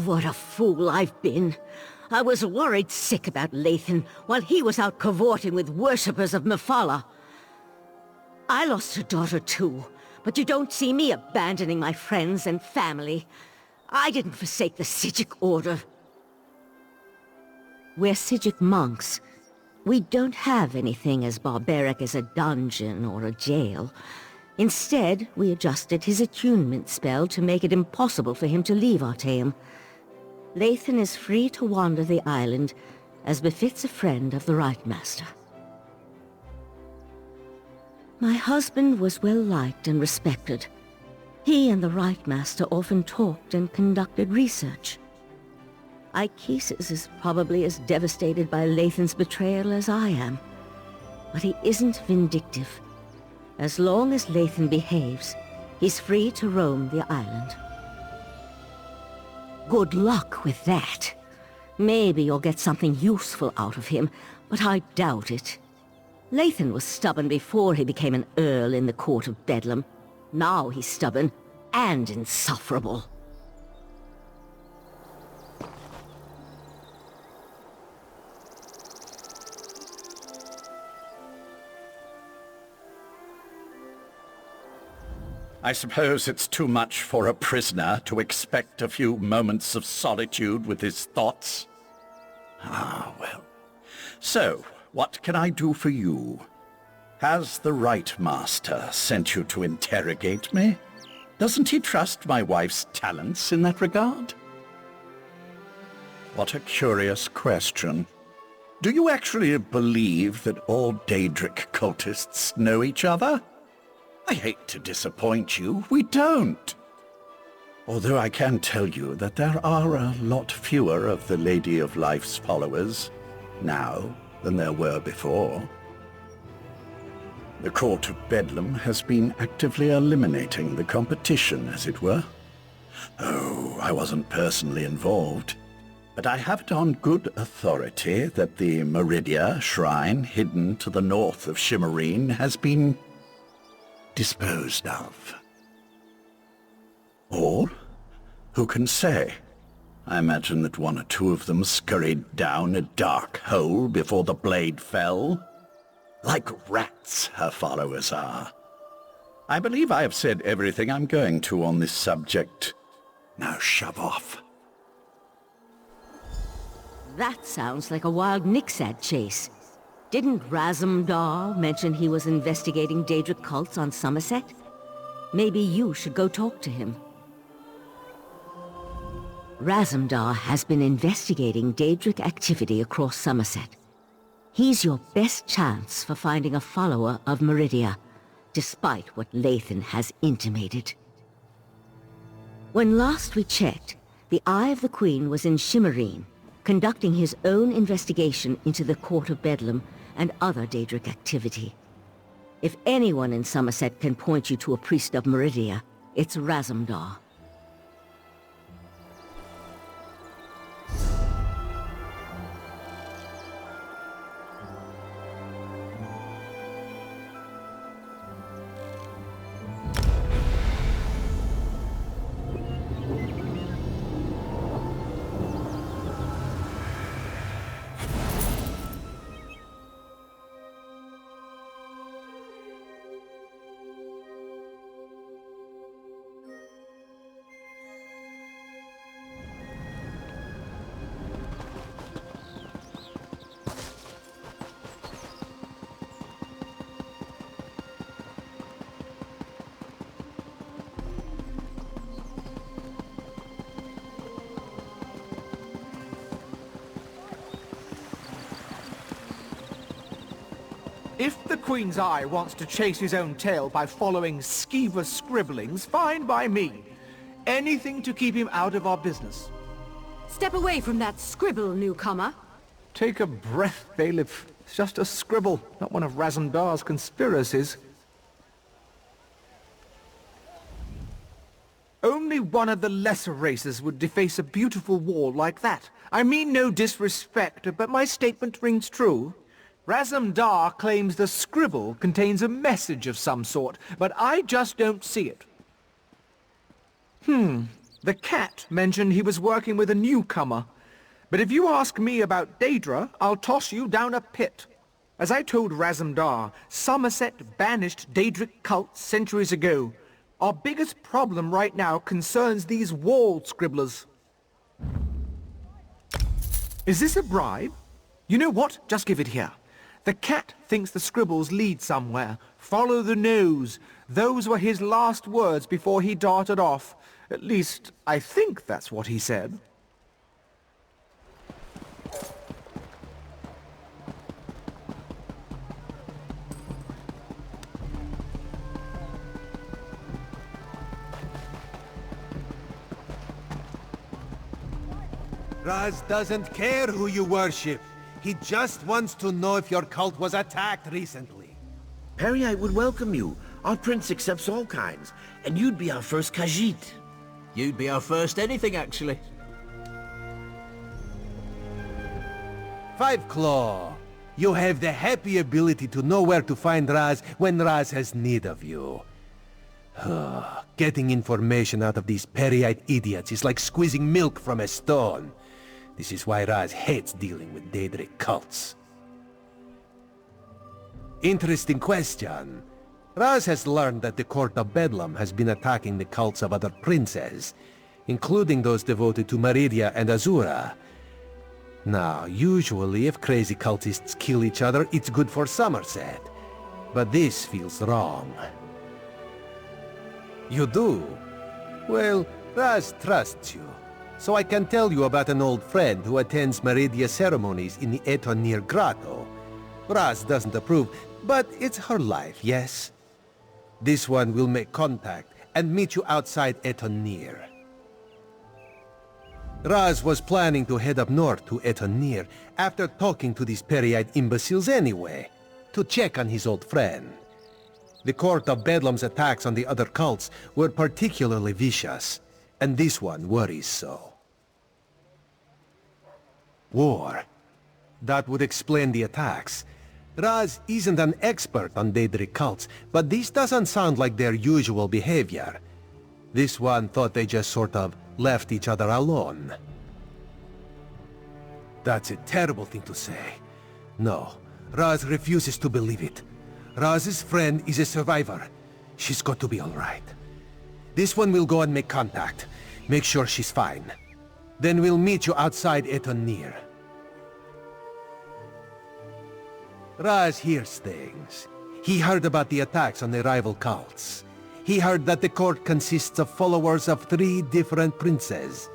What a fool I've been. I was worried sick about Lathan while he was out cavorting with worshippers of Mephala. I lost a daughter too, but you don't see me abandoning my friends and family. I didn't forsake the Psijic Order. We're Psijic monks. We don't have anything as barbaric as a dungeon or a jail. Instead, we adjusted his attunement spell to make it impossible for him to leave Artaeum. Lathan is free to wander the island, as befits a friend of the Right Master. My husband was well liked and respected. He and the Right Master often talked and conducted research. Ichesis is probably as devastated by Lathan's betrayal as I am. But he isn't vindictive. As long as Lathan behaves, he's free to roam the island. Good luck with that. Maybe you'll get something useful out of him, but I doubt it. Lathan was stubborn before he became an earl in the court of Bedlam. Now he's stubborn and insufferable. I suppose it's too much for a prisoner to expect a few moments of solitude with his thoughts. Ah, well. So, what can I do for you? Has the Right Master sent you to interrogate me? Doesn't he trust my wife's talents in that regard? What a curious question. Do you actually believe that all Daedric cultists know each other? I hate to disappoint you, we don't. Although I can tell you that there are a lot fewer of the Lady of Life's followers now than there were before. The Court of Bedlam has been actively eliminating the competition, as it were. Oh, I wasn't personally involved, but I have it on good authority that the Meridia shrine hidden to the north of Shimmerine has been disposed of. Or, who can say? I imagine that one or two of them scurried down a dark hole before the blade fell. Like rats, her followers are. I believe I have said everything I'm going to on this subject. Now shove off. That sounds like a wild Nixad chase. Didn't Razumdar mention he was investigating Daedric cults on Summerset? Maybe you should go talk to him. Razumdar has been investigating Daedric activity across Summerset. He's your best chance for finding a follower of Meridia, despite what Lathan has intimated. When last we checked, the Eye of the Queen was in Shimmerine, conducting his own investigation into the Court of Bedlam and other Daedric activity. If anyone in Summerset can point you to a priest of Meridia, it's Razumdar. If the Queen's Eye wants to chase his own tail by following skeever scribblings, fine by me. Anything to keep him out of our business. Step away from that scribble, newcomer. Take a breath, Bailiff. It's just a scribble, not one of Razumdar's conspiracies. Only one of the lesser races would deface a beautiful wall like that. I mean no disrespect, but my statement rings true. Razumdar claims the scribble contains a message of some sort, but I just don't see it. The cat mentioned he was working with a newcomer. But if you ask me about Daedra, I'll toss you down a pit. As I told Razumdar, Summerset banished Daedric cults centuries ago. Our biggest problem right now concerns these wall scribblers. Is this a bribe? You know what? Just give it here. The cat thinks the scribbles lead somewhere. Follow the nose. Those were his last words before he darted off. At least, I think that's what he said. Raz doesn't care who you worship. He just wants to know if your cult was attacked recently. Peryite would welcome you. Our prince accepts all kinds, and you'd be our first Khajiit. You'd be our first anything, actually. Five Claw, you have the happy ability to know where to find Raz when Raz has need of you. Getting information out of these Peryite idiots is like squeezing milk from a stone. This is why Raz hates dealing with Daedric cults. Interesting question. Raz has learned that the Court of Bedlam has been attacking the cults of other princes, including those devoted to Meridia and Azura. Now, usually if crazy cultists kill each other, it's good for Summerset. But this feels wrong. You do? Well, Raz trusts you. So I can tell you about an old friend who attends Meridia ceremonies in the Ebonheart Grotto. Raz doesn't approve, but it's her life, yes? This one will make contact and meet you outside Ebonheart. Raz was planning to head up north to Ebonheart after talking to these Peryite imbeciles anyway, to check on his old friend. The Court of Bedlam's attacks on the other cults were particularly vicious, and this one worries so. War. That would explain the attacks. Raz isn't an expert on Daedric cults, but this doesn't sound like their usual behavior. This one thought they just sort of left each other alone. That's a terrible thing to say. No, Raz refuses to believe it. Raz's friend is a survivor. She's got to be all right. This one will go and make contact. Make sure she's fine. Then we'll meet you outside Ebonheart. Raz hears things. He heard about the attacks on the rival cults. He heard that the court consists of followers of 3 different princes.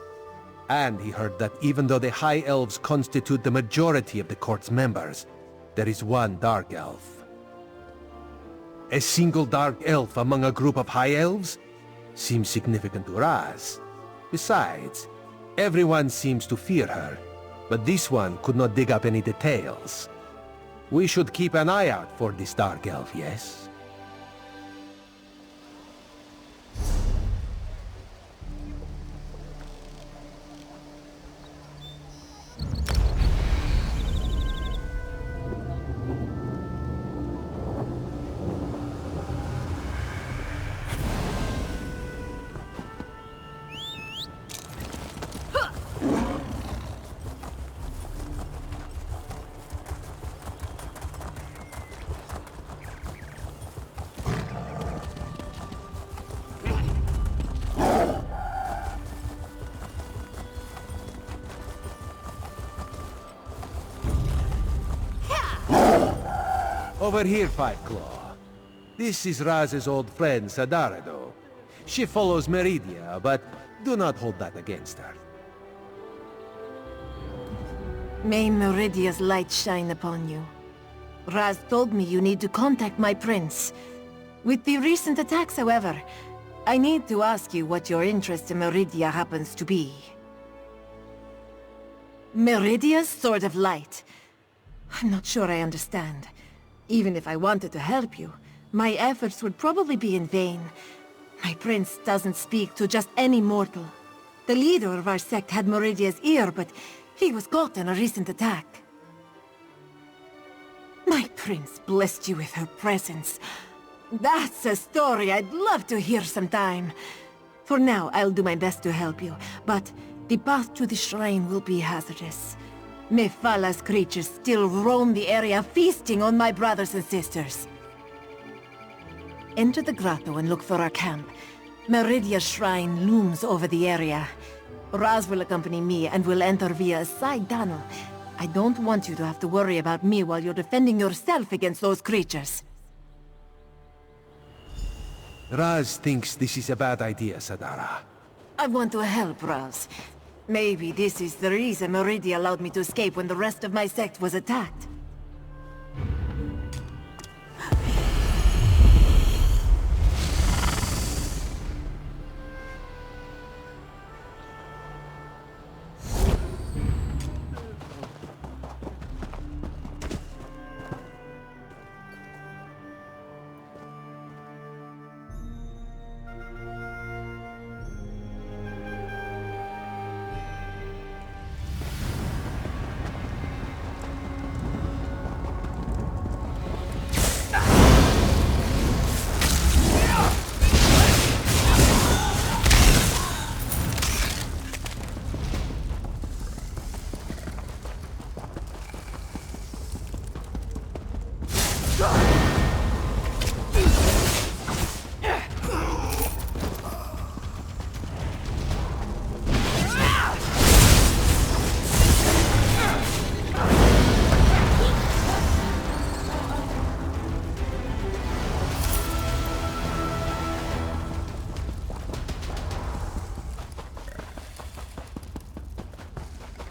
And he heard that even though the High Elves constitute the majority of the court's members, there is one Dark Elf. A single Dark Elf among a group of High Elves? Seems significant to Raz. Besides, everyone seems to fear her, but this one could not dig up any details. We should keep an eye out for this Dark Elf, yes? Over here, Five Claw. This is Raz's old friend, Sadarado. She follows Meridia, but do not hold that against her. May Meridia's light shine upon you. Raz told me you need to contact my prince. With the recent attacks, however, I need to ask you what your interest in Meridia happens to be. Meridia's Sword of Light. I'm not sure I understand. Even if I wanted to help you, my efforts would probably be in vain. My prince doesn't speak to just any mortal. The leader of our sect had Meridia's ear, but he was caught in a recent attack. My prince blessed you with her presence. That's a story I'd love to hear sometime. For now, I'll do my best to help you, but the path to the shrine will be hazardous. Mephalah's creatures still roam the area, feasting on my brothers and sisters. Enter the grotto and look for our camp. Meridia's shrine looms over the area. Raz will accompany me and will enter via a side tunnel. I don't want you to have to worry about me while you're defending yourself against those creatures. Raz thinks this is a bad idea, Sadara. I want to help Raz. Maybe this is the reason Meridia allowed me to escape when the rest of my sect was attacked.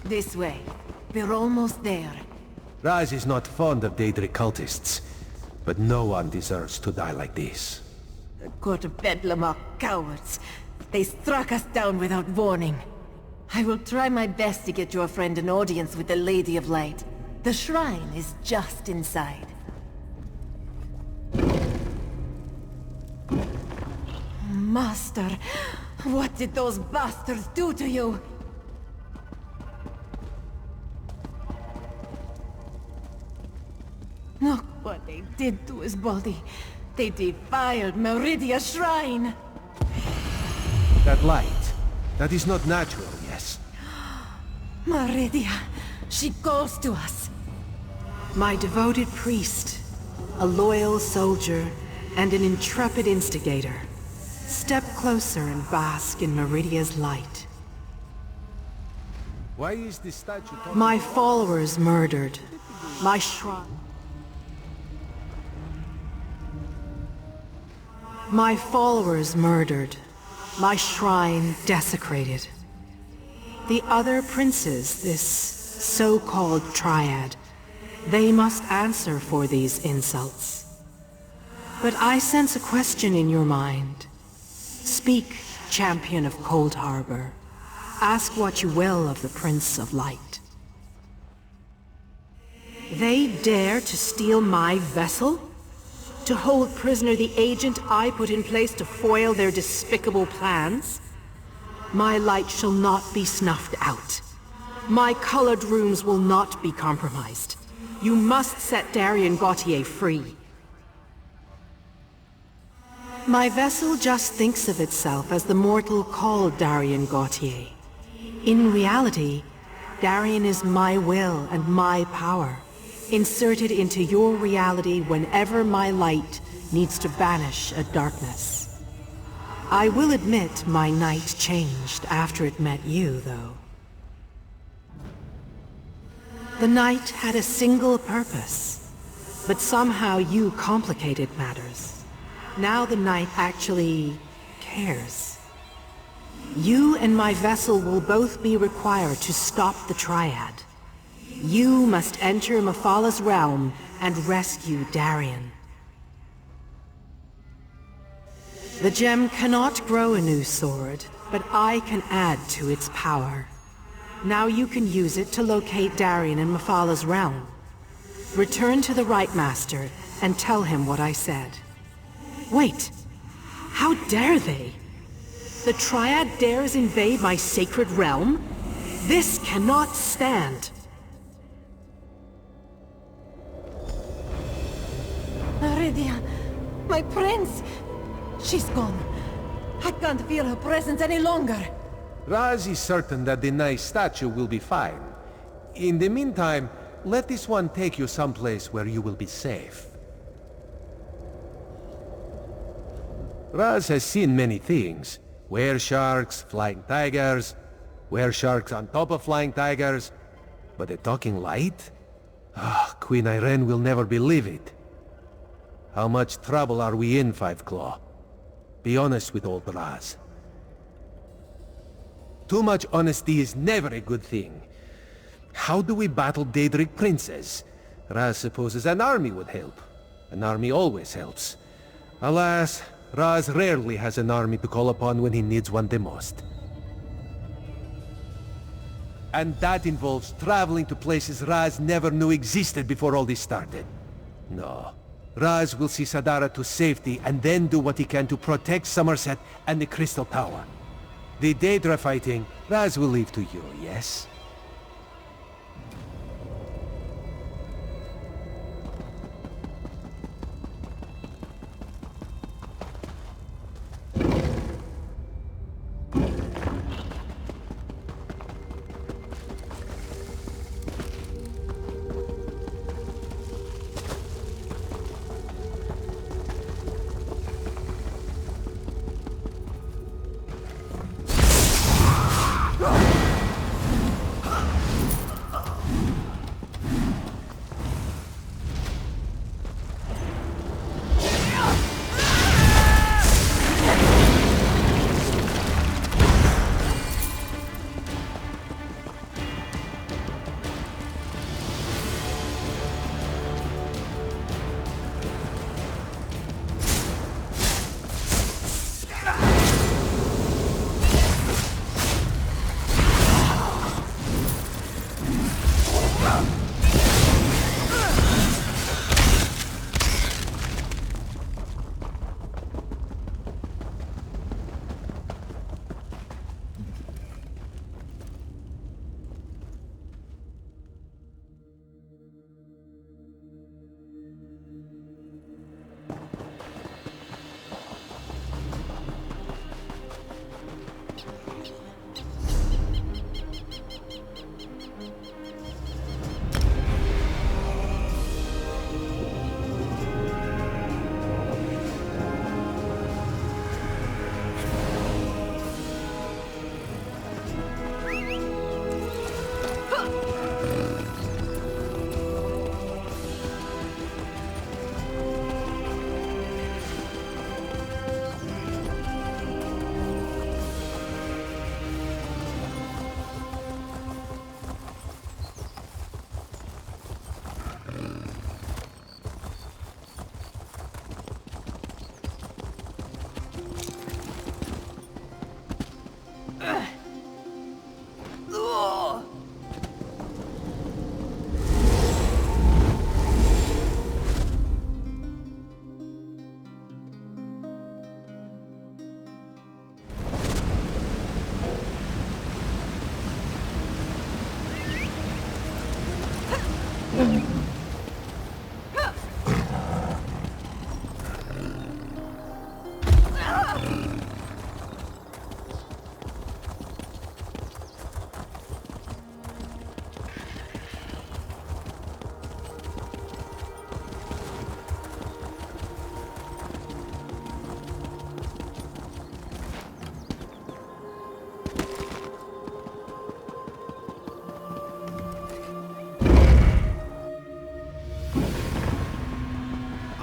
This way. We're almost there. Raz is not fond of Daedric cultists, but no one deserves to die like this. The Court of Bedlam are cowards. They struck us down without warning. I will try my best to get your friend an audience with the Lady of Light. The shrine is just inside. Master, what did those bastards do to you? Look what they did to his body. They defiled Meridia's shrine. That light, that is not natural, yes? Meridia, she calls to us. My devoted priest, a loyal soldier, and an intrepid instigator. Step closer and bask in Meridia's light. Why is this statue talking? My followers murdered. My shrine... My followers murdered. My shrine desecrated. The other princes, this so-called triad, they must answer for these insults. But I sense a question in your mind. Speak, champion of Cold Harbor. Ask what you will of the Prince of Light. They dare to steal my vessel? To hold prisoner the agent I put in place to foil their despicable plans? My light shall not be snuffed out. My colored runes will not be compromised. You must set Darien Gautier free. My vessel just thinks of itself as the mortal called Darien Gautier. In reality, Darien is my will and my power, inserted into your reality whenever my light needs to banish a darkness. I will admit my night changed after it met you, though. The night had a single purpose, but somehow you complicated matters. Now the night actually cares. You and my vessel will both be required to stop the Triad. You must enter Mephalah's realm and rescue Darien. The gem cannot grow a new sword, but I can add to its power. Now you can use it to locate Darien in Mephalah's realm. Return to the Right Master and tell him what I said. Wait, how dare they? The Triad dares invade my sacred realm? This cannot stand. Meridia, my prince! She's gone. I can't feel her presence any longer. Raz is certain that the nice statue will be fine. In the meantime, let this one take you someplace where you will be safe. Raz has seen many things. Were-sharks, flying tigers, were-sharks on top of flying tigers. But a talking light? Queen Irene will never believe it. How much trouble are we in, Five Claw? Be honest with old Raz. Too much honesty is never a good thing. How do we battle Daedric princes? Raz supposes an army would help. An army always helps. Alas, Raz rarely has an army to call upon when he needs one the most. And that involves traveling to places Raz never knew existed before all this started. No. Raz will see Sadara to safety and then do what he can to protect Summerset and the Crystal Tower. The Daedra fighting, Raz will leave to you, yes?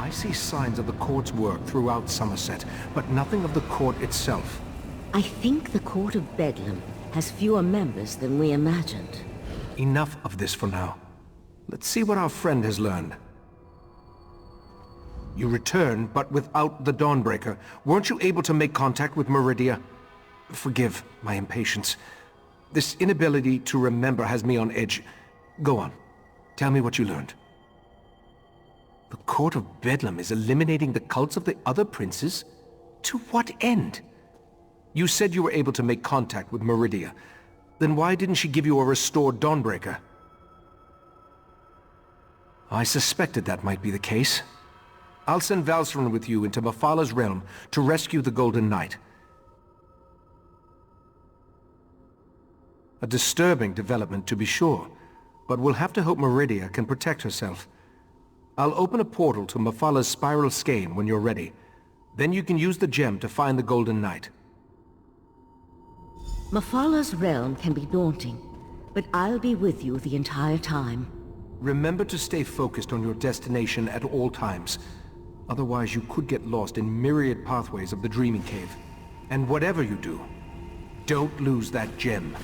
I see signs of the court's work throughout Summerset, but nothing of the court itself. I think the Court of Bedlam has fewer members than we imagined. Enough of this for now. Let's see what our friend has learned. You returned, but without the Dawnbreaker. Weren't you able to make contact with Meridia? Forgive my impatience. This inability to remember has me on edge. Go on. Tell me what you learned. The Court of Bedlam is eliminating the cults of the other princes? To what end? You said you were able to make contact with Meridia. Then why didn't she give you a restored Dawnbreaker? I suspected that might be the case. I'll send Valsarun with you into Mephalah's realm to rescue the Golden Knight. A disturbing development, to be sure, but we'll have to hope Meridia can protect herself. I'll open a portal to Mephalah's spiral skein when you're ready. Then you can use the gem to find the Golden Knight. Mephalah's realm can be daunting, but I'll be with you the entire time. Remember to stay focused on your destination at all times. Otherwise you could get lost in myriad pathways of the Dreaming Cave. And whatever you do, don't lose that gem.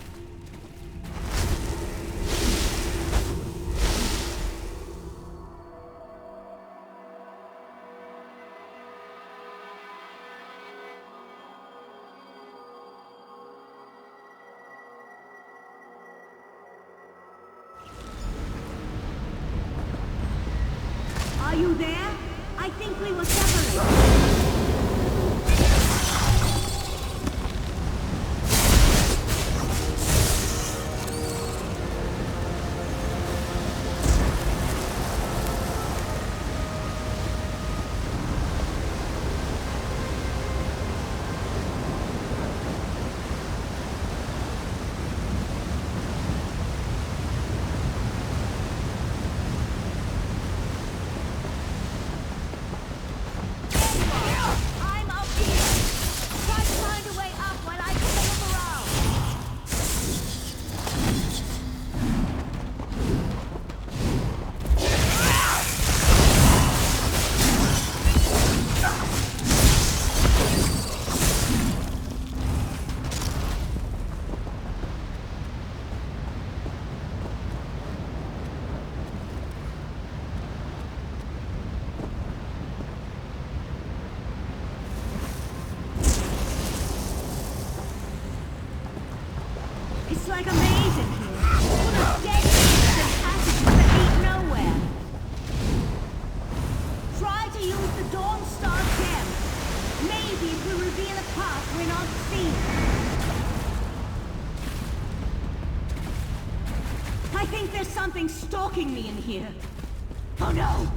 Are you there? I think we will separate. It's like a maze in here, full of dead things and passages that lead nowhere. Try to use the Dawn Star gem. Maybe it will reveal a path we're not seeing. I think there's something stalking me in here. Oh no!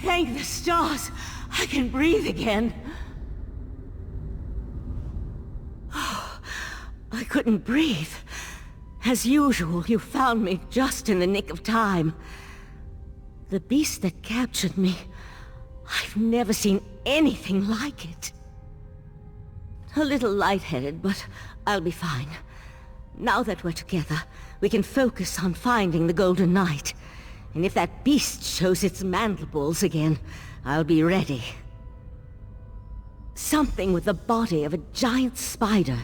Thank the stars! I can breathe again. I couldn't breathe. As usual, you found me just in the nick of time. The beast that captured me, I've never seen anything like it. A little lightheaded, but I'll be fine. Now that we're together, we can focus on finding the Golden Knight. And if that beast shows its mandibles again, I'll be ready. Something with the body of a giant spider,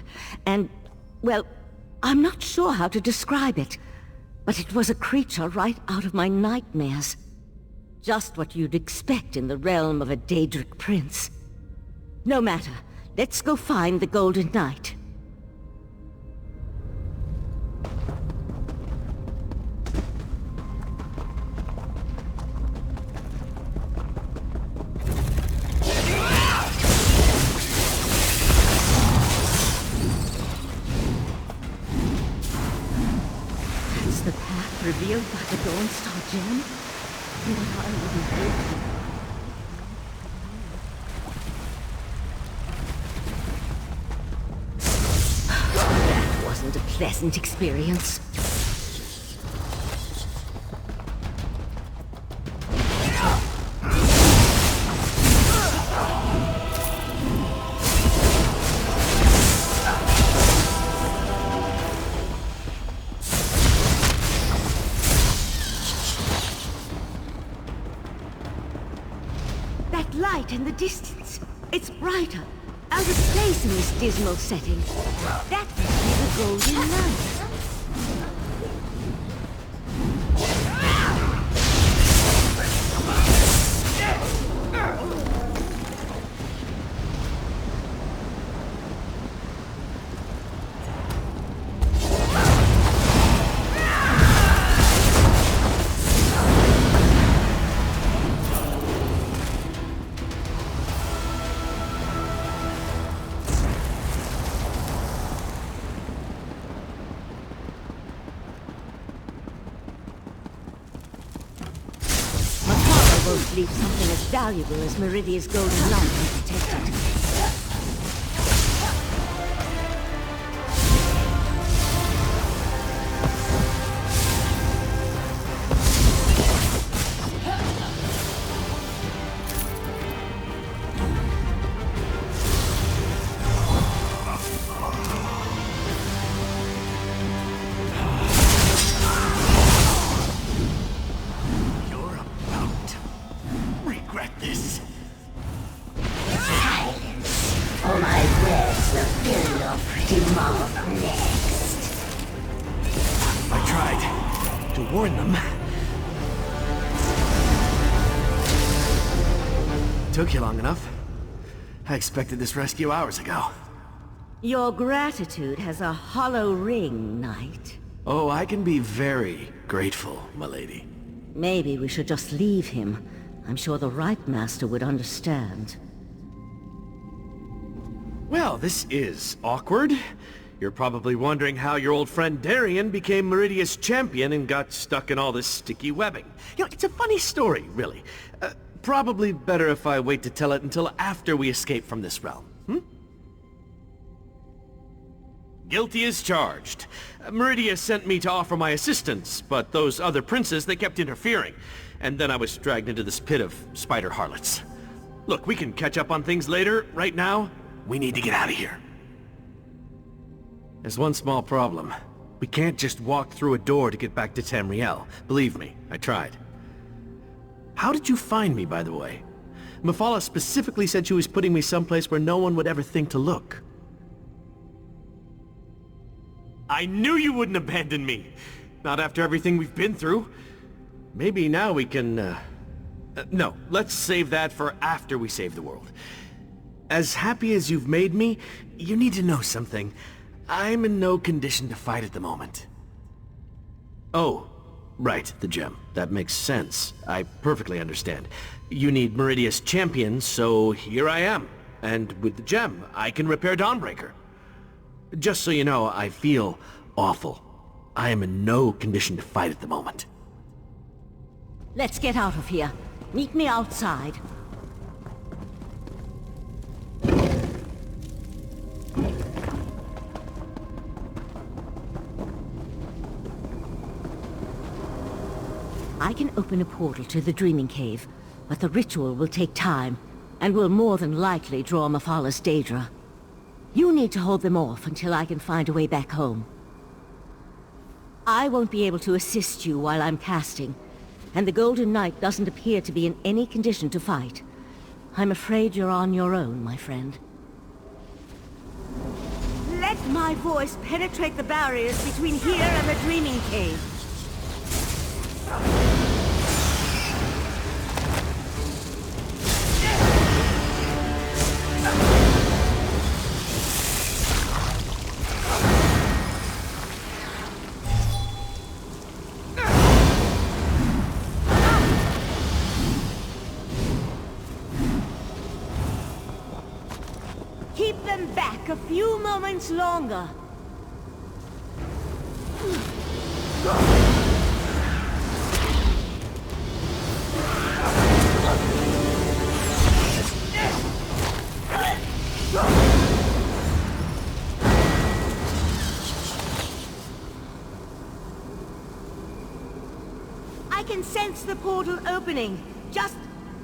and, well, I'm not sure how to describe it, but it was a creature right out of my nightmares. Just what you'd expect in the realm of a Daedric prince. No matter, let's go find the Golden Knight. The path revealed by the Dawnstar gem? What I wouldn't do. That wasn't a pleasant experience. Light in the distance. It's brighter, out of place in this dismal setting. That must be the Golden Knight. Won't leave something as valuable as Meridia's Golden Light unprotected. Took you long enough. I expected this rescue hours ago. Your gratitude has a hollow ring, Knight. Oh, I can be very grateful, my lady. Maybe we should just leave him. I'm sure the right master would understand. Well, this is awkward. You're probably wondering how your old friend Darian became Meridia's champion and got stuck in all this sticky webbing. You know, it's a funny story, really. Probably better if I wait to tell it until after we escape from this realm, Guilty as charged. Meridia sent me to offer my assistance, but those other princes, they kept interfering. And then I was dragged into this pit of spider harlots. Look, we can catch up on things later. Right now, we need to get out of here. There's one small problem. We can't just walk through a door to get back to Tamriel. Believe me, I tried. How did you find me, by the way? Mephala specifically said she was putting me someplace where no one would ever think to look. I knew you wouldn't abandon me! Not after everything we've been through. Maybe now we can, no, let's save that for after we save the world. As happy as you've made me, you need to know something. I'm in no condition to fight at the moment. Oh. Right, the gem. That makes sense. I perfectly understand. You need Meridia's champion, so here I am. And with the gem, I can repair Dawnbreaker. Just so you know, I feel awful. I am in no condition to fight at the moment. Let's get out of here. Meet me outside. I can open a portal to the Dreaming Cave, but the ritual will take time, and will more than likely draw Mephala's Daedra. You need to hold them off until I can find a way back home. I won't be able to assist you while I'm casting, and the Golden Knight doesn't appear to be in any condition to fight. I'm afraid you're on your own, my friend. Let my voice penetrate the barriers between here and the Dreaming Cave. Keep them back a few moments longer. I can sense the portal opening, just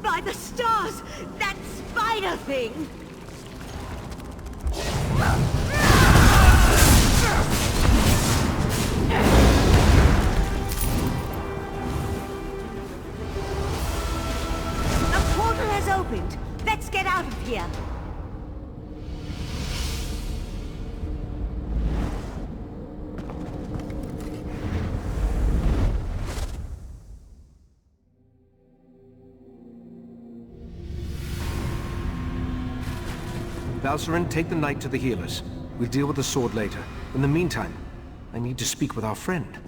by the stars! That spider thing! The portal has opened! Let's get out of here! Valcerin, take the knight to the healers. We'll deal with the sword later. In the meantime, I need to speak with our friend.